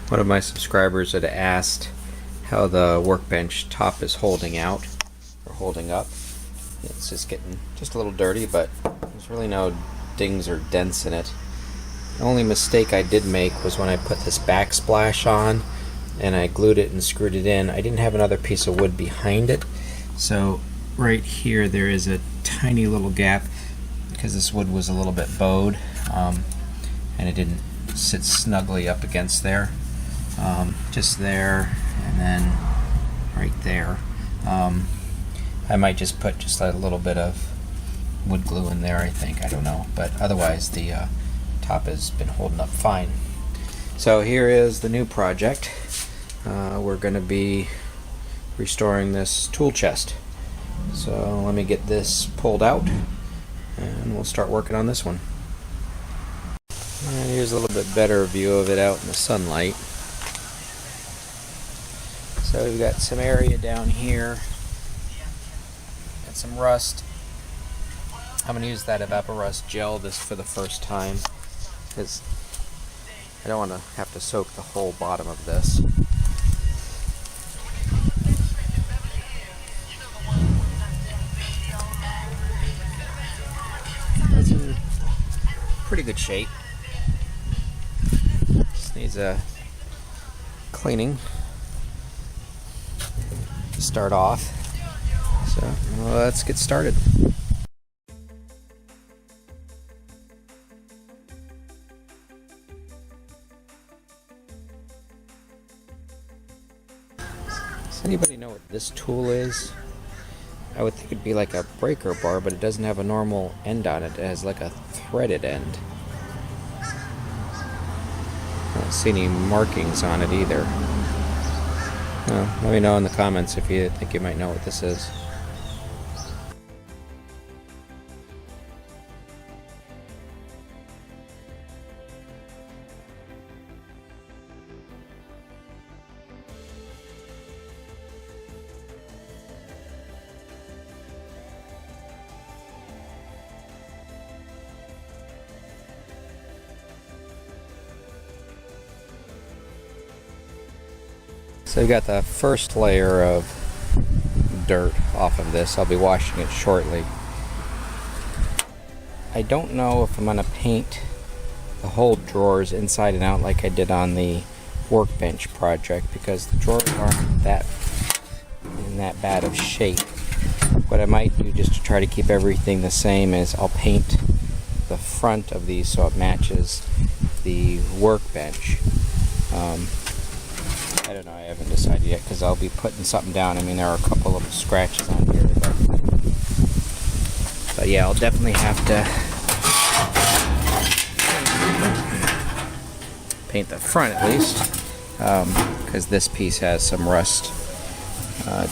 One of my subscribers had asked how the Workbench top is holding out, or holding up. It's just getting just a little dirty, but there's really no dings or dents in it. The only mistake I did make was when I put this backsplash on and I glued it and screwed it in. I didn't have another piece of wood behind it, so right here there is a tiny little gap because this wood was a little bit bowed, and it didn't sit snugly up against there. Just there, and then right there. I might just put just a little bit of wood glue in there, I think. I don't know, but otherwise the top has been holding up fine. So here is the new project. We're going to be restoring this tool chest. So let me get this pulled out and we'll start working on this one. And here's a little bit better view of it out in the sunlight. So we've got some area down here, got some rust. I'm going to use that Evaporust gel this for the first time because I don't want to have to soak the whole bottom of this. It's in pretty good shape. Just needs a cleaning to start off. So let's get started. Does anybody know what this tool is? I would think it'd be like a breaker bar, but it doesn't have a normal end on it. It has like a threaded end. I don't see any markings on it either. Well, let me know in the comments if you think you might know what this is. So we got the first layer of dirt off of this. I'll be washing it shortly. I don't know if I'm going to paint the whole drawers inside and out like I did on the Workbench project because the drawers aren't in that bad of shape. What I might do just to try to keep everything the same is I'll paint the front of these so it matches the Workbench. I don't know, I haven't decided yet because I'll be putting something down. I mean, there are a couple of scratches on here, but yeah, I'll definitely have to paint the front at least because this piece has some rust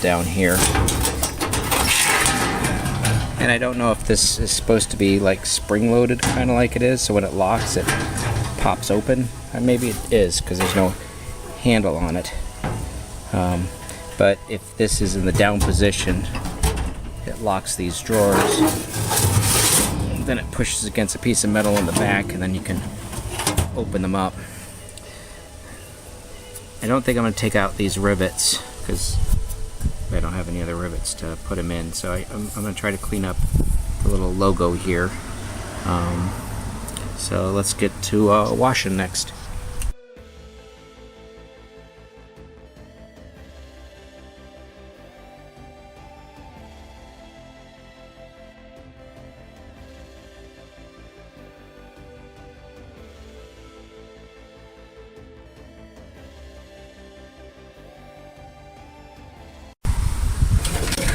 down here. And I don't know if this is supposed to be like spring-loaded, kind of like it is, so when it locks it pops open. Maybe it is because there's no handle on it, but if this is in the down position, it locks these drawers, then it pushes against a piece of metal in the back and then you can open them up. I don't think I'm going to take out these rivets because I don't have any other rivets to put them in, so I'm going to try to clean up the little logo here. So let's get to washing next.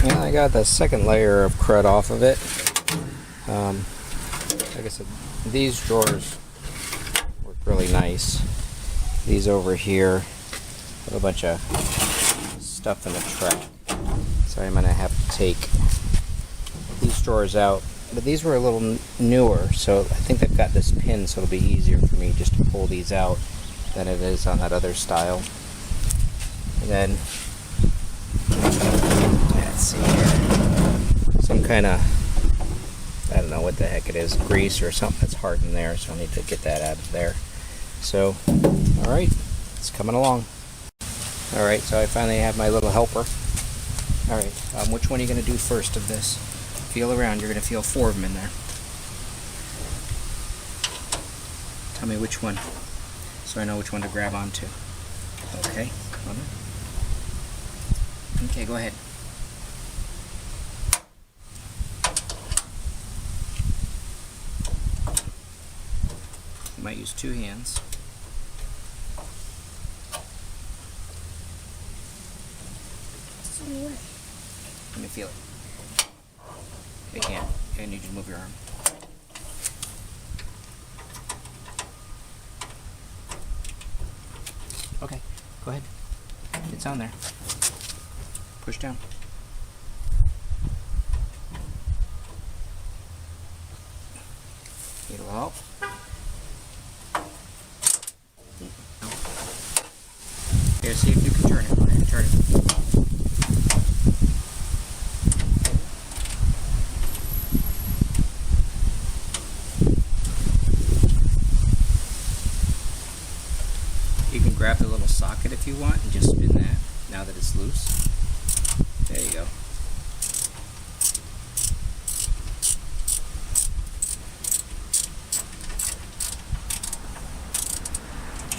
Well, I got the second layer of crud off of it. Like I said, these drawers work really nice. These over here have a bunch of stuff in the track, so I'm going to have to take these drawers out. But these were a little newer, so I think they've got this pin, so it'll be easier for me just to pull these out than it is on that other style. And then let's see here, some kind of, I don't know what the heck it is, grease or something that's hard in there, so I need to get that out of there. So, alright, It's coming along. Alright, so I finally have my little helper. Alright, which one are you going to do first of this? Feel around, you're going to feel 4 of them in there. Tell me which one, so I know which one to grab onto. Okay, okay, go ahead. You might use 2 hands. Let me feel it. You can't. I need you to move your arm. Okay, go ahead. It's on there. Push down. Need a little help? Here, see if you can turn it. Go ahead, turn it. You can grab the little socket if you want and just spin that now that it's loose. There you go.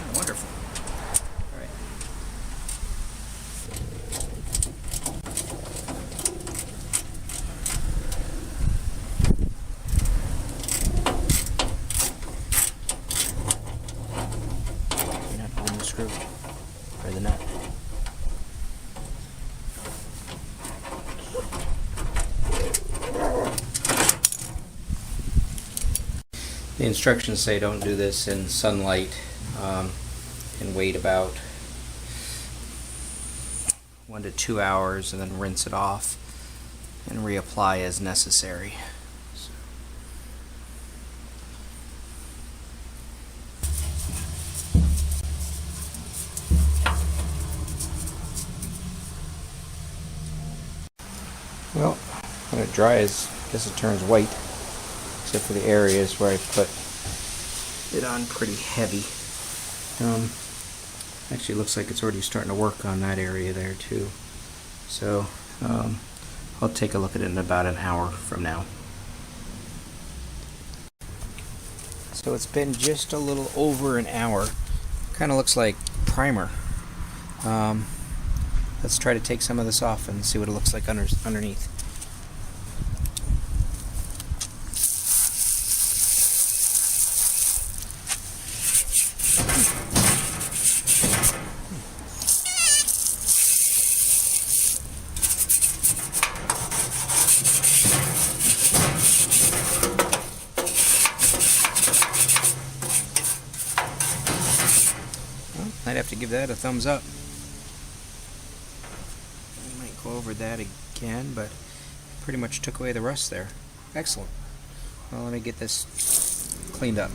Oh, wonderful. All right. You're not holding the screw or the nut. The instructions say don't do this in sunlight and wait about 1 to 2 hours and then rinse it off and reapply as necessary. Well, when it dries, I guess it turns white, except for the areas where I put it on pretty heavy. Actually, looks like it's already starting to work on that area there too. So I'll take a look at it in about an hour from now. So it's been just a little over an hour. Kind of looks like primer. Let's try to take some of this off and see what it looks like underneath. Well, I'd have to give that a thumbs up. Go over that again, but pretty much took away the rust there. Excellent. Well, let me get this cleaned up.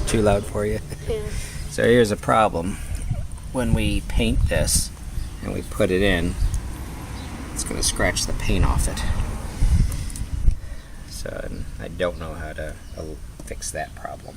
Too loud for you? Yeah. So here's a problem. When we paint this and we put it in, it's going to scratch the paint off it. So I don't know how to fix that problem.